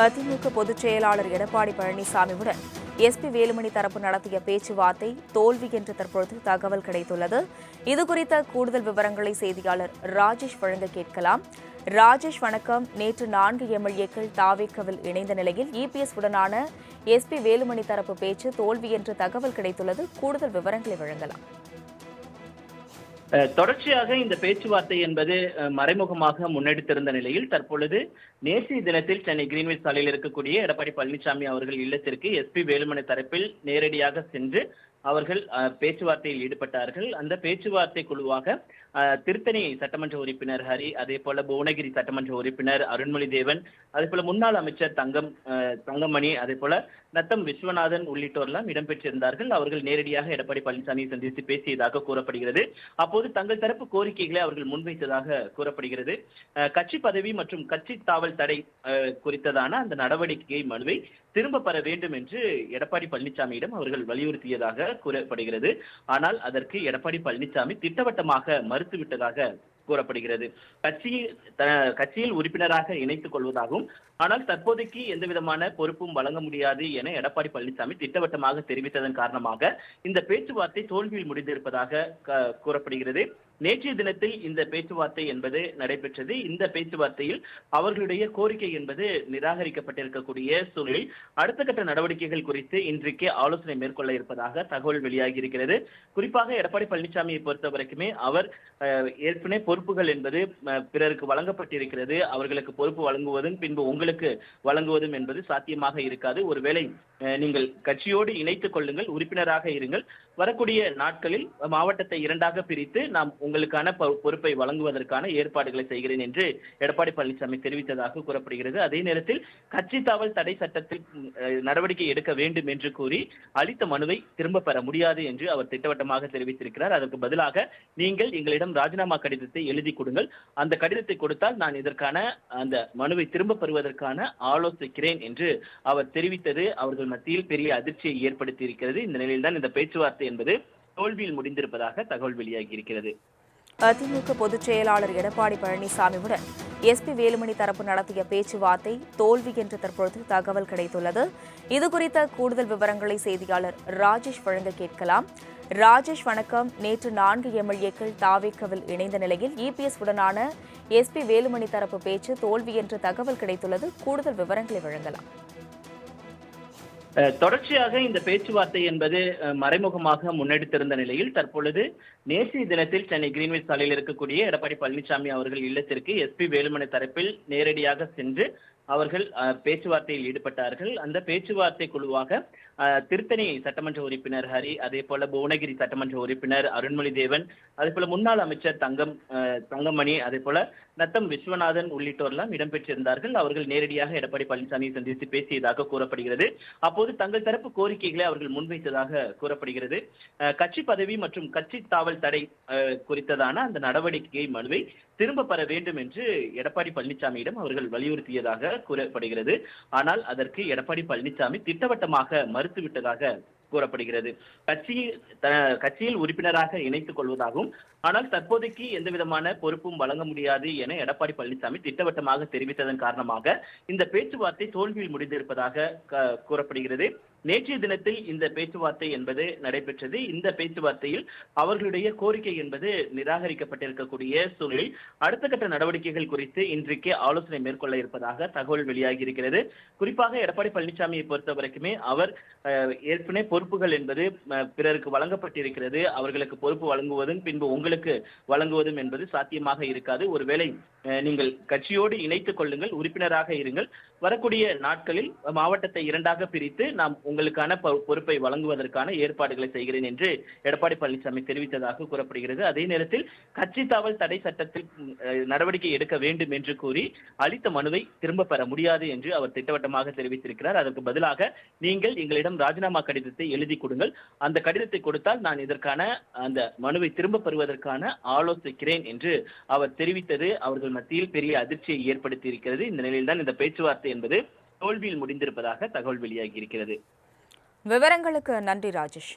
அதிமுக பொதுச் செயலாளர் எடப்பாடி பழனிசாமியுடன் எஸ்பி வேலுமணி தரப்பு நடத்திய பேச்சுவார்த்தை தோல்வி என்று தற்பொழுது தகவல் கிடைத்துள்ளது. இதுகுறித்த கூடுதல் விவரங்களை செய்தியாளர் ராஜேஷ் வழங்க கேட்கலாம். ராஜேஷ், வணக்கம். நேற்று 4 எம்எல்ஏக்கள் தாவேக்காவில் இணைந்த நிலையில் இபிஎஸ் உடனான எஸ்பி வேலுமணி தரப்பு பேச்சு தோல்வி என்று தகவல் கிடைத்துள்ளது. கூடுதல் விவரங்களை வழங்கலாம். தொடர்ச்சியாக இந்த பேச்சுவார்த்தை என்பது மறைமுகமாக முன்னெடுத்திருந்த நிலையில் தற்பொழுது நேற்றைய தினத்தில் சென்னை கிரீன்வேஸ் சாலையில் இருக்கக்கூடிய எடப்பாடி பழனிசாமி அவர்கள் இல்லத்திற்கு எஸ்பி வேலுமணி தரப்பில் நேரடியாக சென்று அவர்கள் பேச்சுவார்த்தையில் ஈடுபட்டார்கள். அந்த பேச்சுவார்த்தை குழுவாக திருத்தணி சட்டமன்ற உறுப்பினர் ஹரி, அதே போல புவனகிரி சட்டமன்ற உறுப்பினர் அருண்மொழி தேவன், அதே போல முன்னாள் அமைச்சர் தங்கமணி, அதே போல நத்தம் விஸ்வநாதன் உள்ளிட்டோரெல்லாம் இடம்பெற்றிருந்தார்கள். அவர்கள் நேரடியாக எடப்பாடி பழனிசாமியை சந்தித்து பேசியதாக கூறப்படுகிறது. அப்போது தங்கள் தரப்பு கோரிக்கைகளை அவர்கள் முன்வைத்ததாக கூறப்படுகிறது. கட்சி பதவி மற்றும் கட்சி தாவல் தடை குறித்ததான அந்த நடவடிக்கை மனுவை திரும்ப பெற வேண்டும் என்று எடப்பாடி பழனிசாமியிடம் அவர்கள் வலியுறுத்தியதாக கூறப்படுகிறது. ஆனால் அதற்கு எடப்பாடி பழனிசாமி திட்டவட்டமாக மறுத்துவிட்டதாக கூறப்படுகிறது. கட்சியில் உறுப்பினராக இணைத்துக் கொள்வதாகவும், ஆனால் தற்போதைக்கு எந்த விதமான பொறுப்பும் வழங்க முடியாது என எடப்பாடி பழனிசாமி திட்டவட்டமாக தெரிவித்ததன் காரணமாக இந்த பேச்சுவார்த்தை தோல்வியில் முடிந்திருப்பதாக கூறப்படுகிறது. நேற்றைய தினத்தில் இந்த பேச்சுவார்த்தை என்பது நடைபெற்றது. இந்த பேச்சுவார்த்தையில் அவர்களுடைய கோரிக்கை என்பது நிராகரிக்கப்பட்டிருக்கக்கூடிய சூழலில் அடுத்த கட்ட நடவடிக்கைகள் குறித்து இன்றைக்கு ஆலோசனை மேற்கொள்ள இருப்பதாக தகவல் வெளியாகி இருக்கிறது. குறிப்பாக எடப்பாடி பழனிசாமியை பொறுத்தவரைக்குமே அவர் ஏற்கனவே பொறுப்புகள் என்பது பிறருக்கு வழங்கப்பட்டிருக்கிறது. அவர்களுக்கு பொறுப்பு வழங்குவதும் பின்பு உங்களுக்கு வழங்குவதும் என்பது சாத்தியமாக இருக்காது. ஒருவேளை நீங்கள் கட்சியோடு இணைத்துக் கொள்ளுங்கள், உறுப்பினராக இருங்கள். வரக்கூடிய நாட்களில் மாவட்டத்தை 2ஆக பிரித்து நாம் உங்களுக்கான பொறுப்பை வழங்குவதற்கான ஏற்பாடுகளை செய்கிறேன் என்று எடப்பாடி பழனிசாமி தெரிவித்ததாக கூறப்படுகிறது. அதே நேரத்தில் கட்சி தாவல் தடை சட்டத்தில் நடவடிக்கை எடுக்க வேண்டும் என்று கூறி அளித்த மனுவை திரும்ப பெற முடியாது என்று அவர் திட்டவட்டமாக தெரிவித்திருக்கிறார். அதற்கு பதிலாக நீங்கள் எங்களிடம் ராஜினாமா கடிதத்தை எழுதி கொடுங்கள், அந்த கடிதத்தை கொடுத்தால் நான் இதற்கான அந்த மனுவை திரும்ப பெறுவதற்கான ஆலோசிக்கிறேன் என்று அவர் தெரிவித்தது அவர்கள் மத்தியில் பெரிய அதிர்ச்சியை ஏற்படுத்தி இருக்கிறது. இந்த நிலையில்தான் இந்த பேச்சுவார்த்தை என்பது தோல்வியில் முடிந்திருப்பதாக தகவல் வெளியாகி இருக்கிறது. அதிமுக பொதுச் செயலாளர் எடப்பாடி பழனிசாமியுடன் எஸ்பி வேலுமணி தரப்பு நடத்திய பேச்சுவார்த்தை தோல்வி என்று தற்பொழுது தகவல் கிடைத்துள்ளது. இதுகுறித்த கூடுதல் விவரங்களை செய்தியாளர் ராஜேஷ் வழங்க கேட்கலாம். ராஜேஷ், வணக்கம். நேற்று 4 எம்எல்ஏக்கள் தாவேக்காவில் இணைந்த நிலையில் இபிஎஸ் உடனான எஸ்பி வேலுமணி தரப்பு பேச்சு தோல்வி என்று தகவல் கிடைத்துள்ளது. கூடுதல் விவரங்களை வழங்கலாம். தொடர்ச்சியாக இந்த பேச்சுவார்த்தை என்பது மறைமுகமாக முன்னெடுத்திருந்த நிலையில் தற்பொழுது நேற்றைய தினத்தில் சென்னை கிரீன்வேஸ் சாலையில் இருக்கக்கூடிய எடப்பாடி பழனிசாமி அவர்கள் இல்லத்திற்கு எஸ்பி வேலுமணி தரப்பில் நேரடியாக சென்று அவர்கள் பேச்சுவார்த்தையில் ஈடுபட்டார்கள். அந்த பேச்சுவார்த்தை குழுவாக திருத்தணி சட்டமன்ற உறுப்பினர் ஹரி, அதே போல புவனகிரி சட்டமன்ற உறுப்பினர் அருண்மொழி தேவன், அதே போல முன்னாள் அமைச்சர் தங்கமணி, அதே போல நத்தம் விஸ்வநாதன் உள்ளிட்டோரெல்லாம் இடம்பெற்றிருந்தார்கள். அவர்கள் நேரடியாக எடப்பாடி பழனிசாமியை சந்தித்து பேசியதாக கூறப்படுகிறது. அப்போது தங்கள் தரப்பு கோரிக்கைகளை அவர்கள் முன்வைத்ததாக கூறப்படுகிறது. கட்சி பதவி மற்றும் கட்சி தாவல் தடை குறித்ததான அந்த நடவடிக்கை மனுவை திரும்ப பெற வேண்டும் என்று எடப்பாடி பழனிசாமியிடம் அவர்கள் வலியுறுத்தியதாக கூறப்படுகிறது. ஆனால் அதற்கு எடப்பாடி பழனிசாமி திட்டவட்டமாக மறுத்துவிட்டதாக கூறப்படுகிறது. கட்சியில் உறுப்பினராக இணைத்துக் கொள்வதாகவும், ஆனால் தற்போதைக்கு எந்த விதமான பொறுப்பும் வழங்க முடியாது என எடப்பாடி பழனிசாமி திட்டவட்டமாக தெரிவித்ததன் காரணமாக இந்த பேச்சுவார்த்தை தோல்வியில் முடிந்திருப்பதாக கூறப்படுகிறது. நேற்றைய தினத்தில் இந்த பேச்சுவார்த்தை என்பது நடைபெற்றது. இந்த பேச்சுவார்த்தையில் அவர்களுடைய கோரிக்கை என்பது நிராகரிக்கப்பட்டிருக்கக்கூடிய சூழலில் அடுத்த கட்ட நடவடிக்கைகள் குறித்து இன்றைக்கு ஆலோசனை மேற்கொள்ள இருப்பதாக தகவல் வெளியாகி இருக்கிறது. குறிப்பாக எடப்பாடி பழனிசாமியை பொறுத்தவரைக்குமே அவர் ஏற்கனவே பொறுப்புகள் என்பது பிறருக்கு வழங்கப்பட்டிருக்கிறது. அவர்களுக்கு பொறுப்பு வழங்குவதும் பின்பு உங்களுக்கு வழங்குவதும் என்பது சாத்தியமாக இருக்காது. ஒருவேளை நீங்கள் கட்சியோடு இணைத்துக் கொள்ளுங்கள், உறுப்பினராக இருங்கள். வரக்கூடிய நாட்களில் மாவட்டத்தை 2ஆக பிரித்து நாம் உங்களுக்கான பொறுப்பை வழங்குவதற்கான ஏற்பாடுகளை செய்கிறேன் என்று எடப்பாடி பழனிசாமி தெரிவித்ததாக கூறப்படுகிறது. அதே நேரத்தில் கட்சி தாவல் தடை சட்டத்தில் நடவடிக்கை எடுக்க வேண்டும் என்று கூறி அளித்த மனுவை திரும்ப பெற முடியாது என்று அவர் திட்டவட்டமாக தெரிவித்திருக்கிறார். அதற்கு பதிலாக நீங்கள் எங்களிடம் ராஜினாமா கடிதத்தை எழுதி கொடுங்கள், அந்த கடிதத்தை கொடுத்தால் நான் இதற்கான அந்த மனுவை திரும்ப பெறுவதற்கான ஆலோசிக்கிறேன் என்று அவர் தெரிவித்தது அவர்கள் மத்தியில் பெரிய அதிர்ச்சியை ஏற்படுத்தி இருக்கிறது. இந்த நிலையில்தான் இந்த பேச்சுவார்த்தை என்பது தோல்வியில் முடிந்திருப்பதாக தகவல் வெளியாகி இருக்கிறது. விவரங்களுக்கு நன்றி ராஜேஷ்.